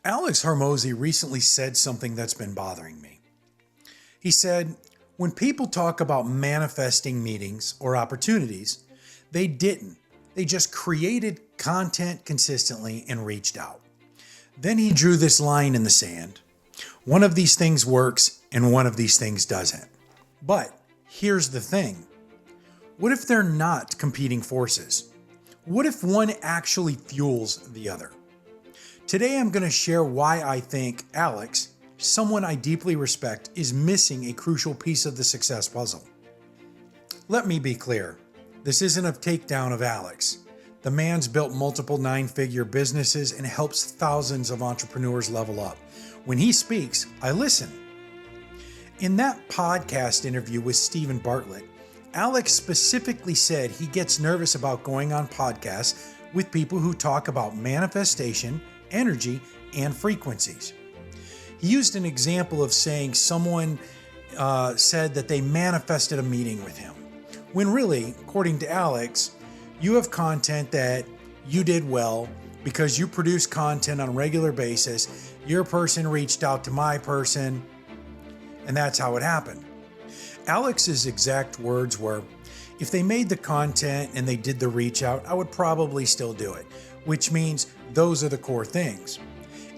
Alex Hormozi recently said something that's been bothering me. He said, when people talk about manifesting meetings or opportunities, they didn't. They just created content consistently and reached out. Then he drew this line in the sand. One of these things works and one of these things doesn't. But here's the thing. What if they're not competing forces? What if one actually fuels the other? Today I'm going to share why I think Alex, someone I deeply respect, is missing a crucial piece of the success puzzle. Let me be clear. This isn't a takedown of Alex. The man's built multiple nine-figure businesses and helps thousands of entrepreneurs level up. When he speaks, I listen. In that podcast interview with Stephen Bartlett, Alex specifically said he gets nervous about going on podcasts with people who talk about manifestation, energy, and frequencies. He used an example of saying someone said that they manifested a meeting with him, when really, according to Alex, you have content that you did well because you produce content on a regular basis. Your person reached out to my person, and that's how it happened. Alex's exact words were, if they made the content and they did the reach out, I would probably still do it, which means those are the core things.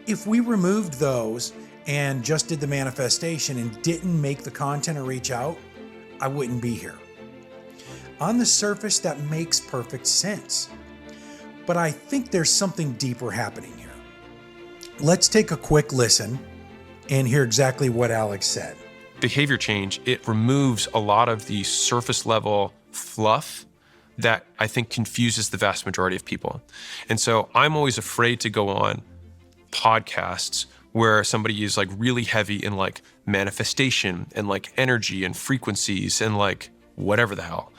If we removed those and just did the manifestation and didn't make the content or reach out, I wouldn't be here. On the surface, that makes perfect sense. But I think there's something deeper happening here. Let's take a quick listen and hear exactly what Alex said. Behavior change, it removes a lot of the surface level fluff that I think confuses the vast majority of people. And so I'm always afraid to go on podcasts where somebody is like really heavy in like manifestation and like energy and frequencies and like whatever the hell.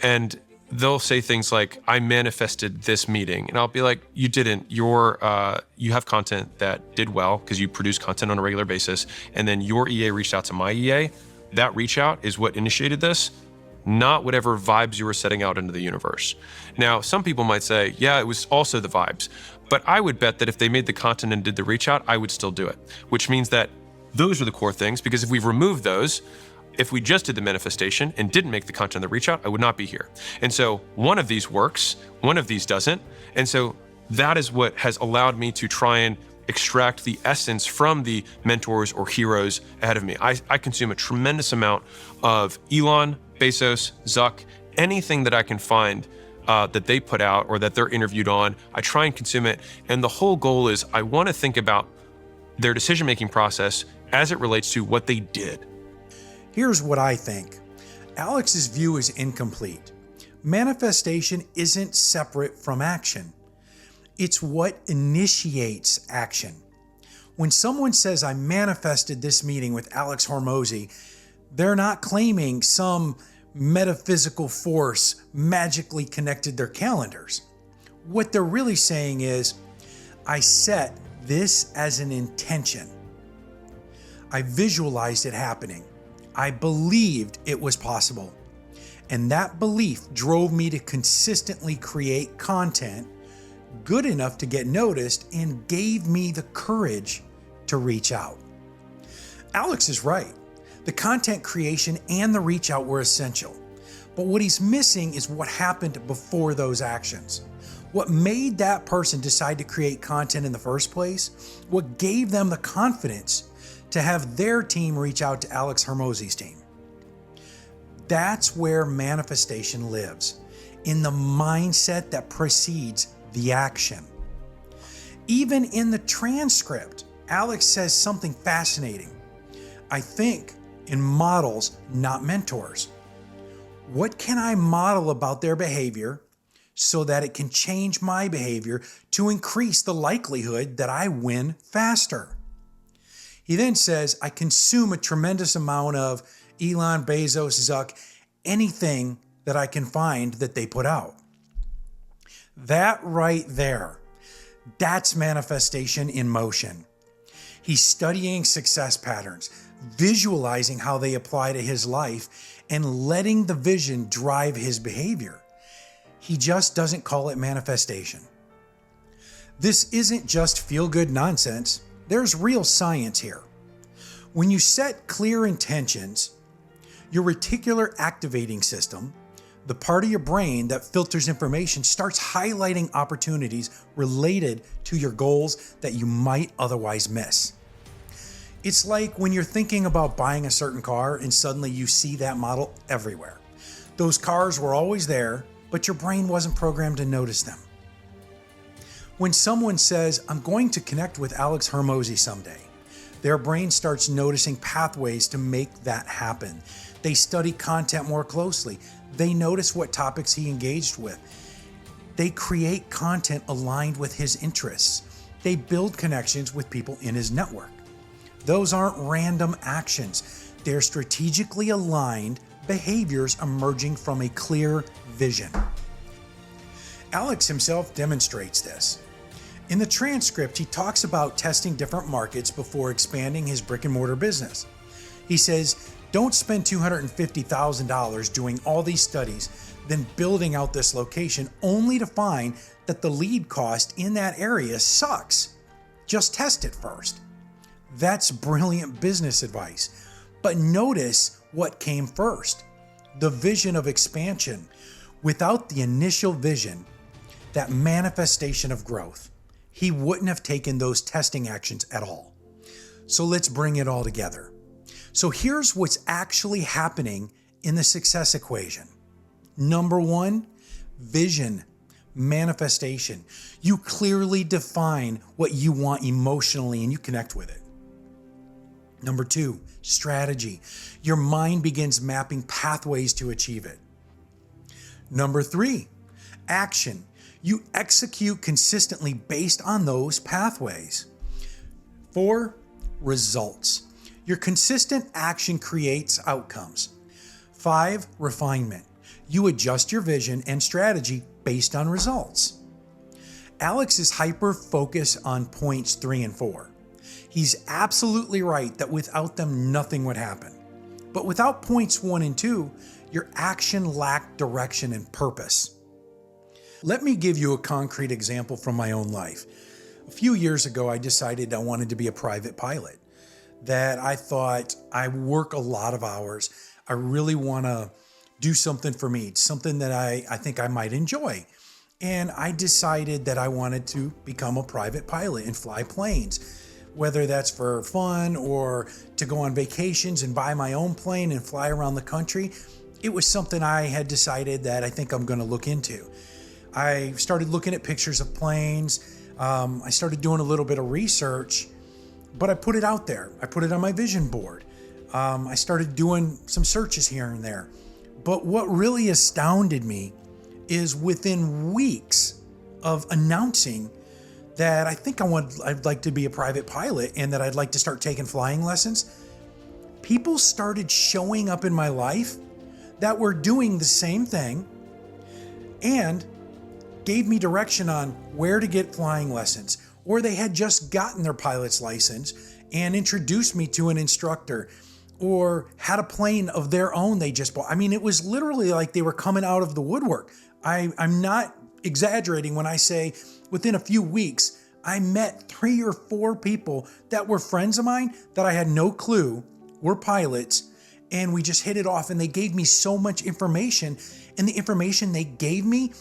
And they'll say things like, I manifested this meeting. And I'll be like, you didn't. You have content that did well because you produce content on a regular basis. And then your EA reached out to my EA. That reach out is what initiated this, not whatever vibes you were setting out into the universe. Now, some people might say, yeah, it was also the vibes. But I would bet that if they made the content and did the reach out, I would still do it, which means that those are the core things, because if we've removed those, if we just did the manifestation and didn't make the content, the reach out, I would not be here. And so one of these works, one of these doesn't. And so that is what has allowed me to try and extract the essence from the mentors or heroes ahead of me. I consume a tremendous amount of Elon, Bezos, Zuck, anything that I can find that they put out or that they're interviewed on. I try and consume it. And the whole goal is I want to think about their decision-making process as it relates to what they did. Here's what I think. Alex's view is incomplete. Manifestation isn't separate from action. It's what initiates action. When someone says, I manifested this meeting with Alex Hormozi, they're not claiming some metaphysical force magically connected their calendars. What they're really saying is, I set this as an intention. I visualized it happening. I believed it was possible. And that belief drove me to consistently create content good enough to get noticed and gave me the courage to reach out. Alex is right. The content creation and the reach out were essential. But what he's missing is what happened before those actions. What made that person decide to create content in the first place? What gave them the confidence to have their team reach out to Alex Hormozi's team? That's where manifestation lives, in the mindset that precedes the action. Even in the transcript, Alex says something fascinating. I think in models, not mentors. What can I model about their behavior so that it can change my behavior to increase the likelihood that I win faster? He then says, I consume a tremendous amount of Elon, Bezos, Zuck, anything that I can find that they put out. That right there, that's manifestation in motion. He's studying success patterns, visualizing how they apply to his life, and letting the vision drive his behavior. He just doesn't call it manifestation. This isn't just feel-good nonsense. There's real science here. When you set clear intentions, your reticular activating system, the part of your brain that filters information, starts highlighting opportunities related to your goals that you might otherwise miss. It's like when you're thinking about buying a certain car and suddenly you see that model everywhere. Those cars were always there, but your brain wasn't programmed to notice them. When someone says, "I'm going to connect with Alex Hormozi someday," their brain starts noticing pathways to make that happen. They study content more closely. They notice what topics he engaged with. They create content aligned with his interests. They build connections with people in his network. Those aren't random actions. They're strategically aligned behaviors emerging from a clear vision. Alex himself demonstrates this. In the transcript, he talks about testing different markets before expanding his brick and mortar business. He says, "Don't spend $250,000 doing all these studies, then building out this location only to find that the lead cost in that area sucks. Just test it first." That's brilliant business advice. But notice what came first: the vision of expansion. Without the initial vision, that manifestation of growth, he wouldn't have taken those testing actions at all. So let's bring it all together. So here's what's actually happening in the success equation. Number one, vision, manifestation. You clearly define what you want emotionally and you connect with it. Number two, strategy. Your mind begins mapping pathways to achieve it. Number three, action. You execute consistently based on those pathways. 4, results. Your consistent action creates outcomes. 5, refinement. You adjust your vision and strategy based on results. Alex is hyper-focused on points 3 and 4. He's absolutely right that without them, nothing would happen. But without points 1 and 2, your action lacked direction and purpose. Let me give you a concrete example from my own life. A few years ago, I decided I wanted to be a private pilot. That I thought, I work a lot of hours. I really want to do something for me, something that I think I might enjoy. And I decided that I wanted to become a private pilot and fly planes, whether that's for fun or to go on vacations and buy my own plane and fly around the country. It was something I had decided that I think I'm going to look into. I started looking at pictures of planes. I started doing a little bit of research, but I put it out there. I put it on my vision board. I started doing some searches here and there. But what really astounded me is within weeks of announcing that I think I'd like to be a private pilot and that I'd like to start taking flying lessons, people started showing up in my life that were doing the same thing and gave me direction on where to get flying lessons, or they had just gotten their pilot's license and introduced me to an instructor, or had a plane of their own they just bought. I mean, it was literally like they were coming out of the woodwork. I'm not exaggerating when I say within a few weeks, I met 3 or 4 people that were friends of mine that I had no clue were pilots, and we just hit it off, and they gave me so much information, and the information they gave me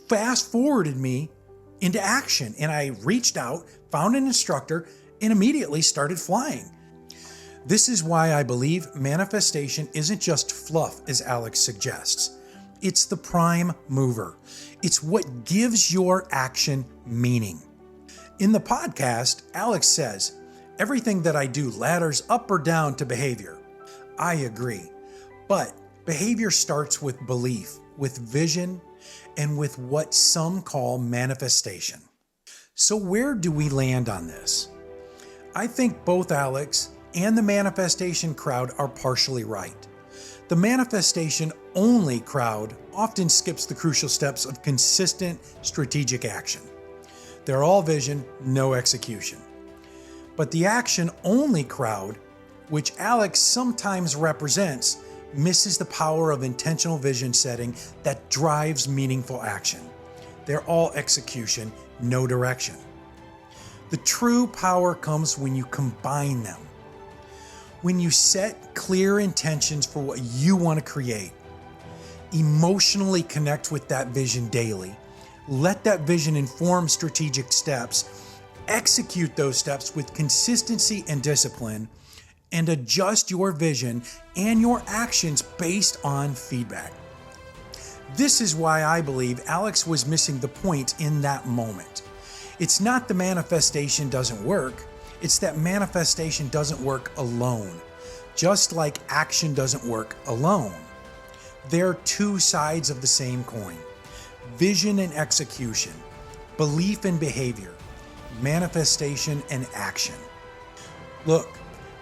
fast forwarded me into action. And I reached out, found an instructor, and immediately started flying. This is why I believe manifestation isn't just fluff, as Alex suggests. It's the prime mover. It's what gives your action meaning. In the podcast, Alex says, "Everything that I do ladders up or down to behavior." I agree. But behavior starts with belief, with vision, and with what some call manifestation. So where do we land on this? I think both Alex and the manifestation crowd are partially right. The manifestation only crowd often skips the crucial steps of consistent strategic action. They're all vision, no execution. But the action only crowd, which Alex sometimes represents, misses the power of intentional vision setting that drives meaningful action. They're all execution, no direction. The true power comes when you combine them. When you set clear intentions for what you want to create, emotionally connect with that vision daily, let that vision inform strategic steps, execute those steps with consistency and discipline, and adjust your vision and your actions based on feedback. This is why I believe Alex was missing the point in that moment. It's not the manifestation doesn't work, it's that manifestation doesn't work alone, just like action doesn't work alone. They're two sides of the same coin. Vision and execution, belief and behavior, manifestation and action. Look,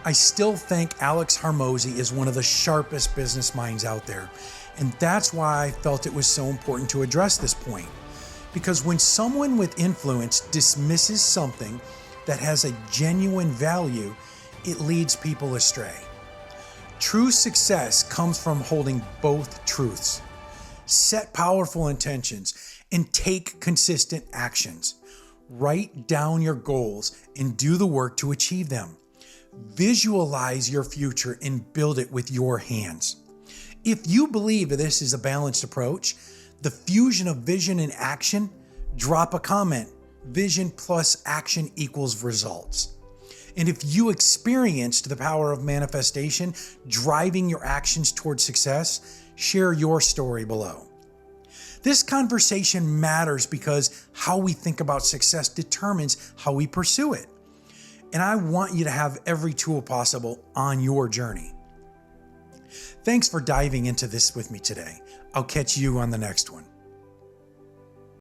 I still think Alex Hormozi is one of the sharpest business minds out there, and that's why I felt it was so important to address this point. Because when someone with influence dismisses something that has a genuine value, it leads people astray. True success comes from holding both truths. Set powerful intentions and take consistent actions. Write down your goals and do the work to achieve them. Visualize your future and build it with your hands. If you believe this is a balanced approach, the fusion of vision and action, drop a comment. Vision plus action equals results. And if you experienced the power of manifestation driving your actions towards success, share your story below. This conversation matters because how we think about success determines how we pursue it. And I want you to have every tool possible on your journey. Thanks for diving into this with me today. I'll catch you on the next one.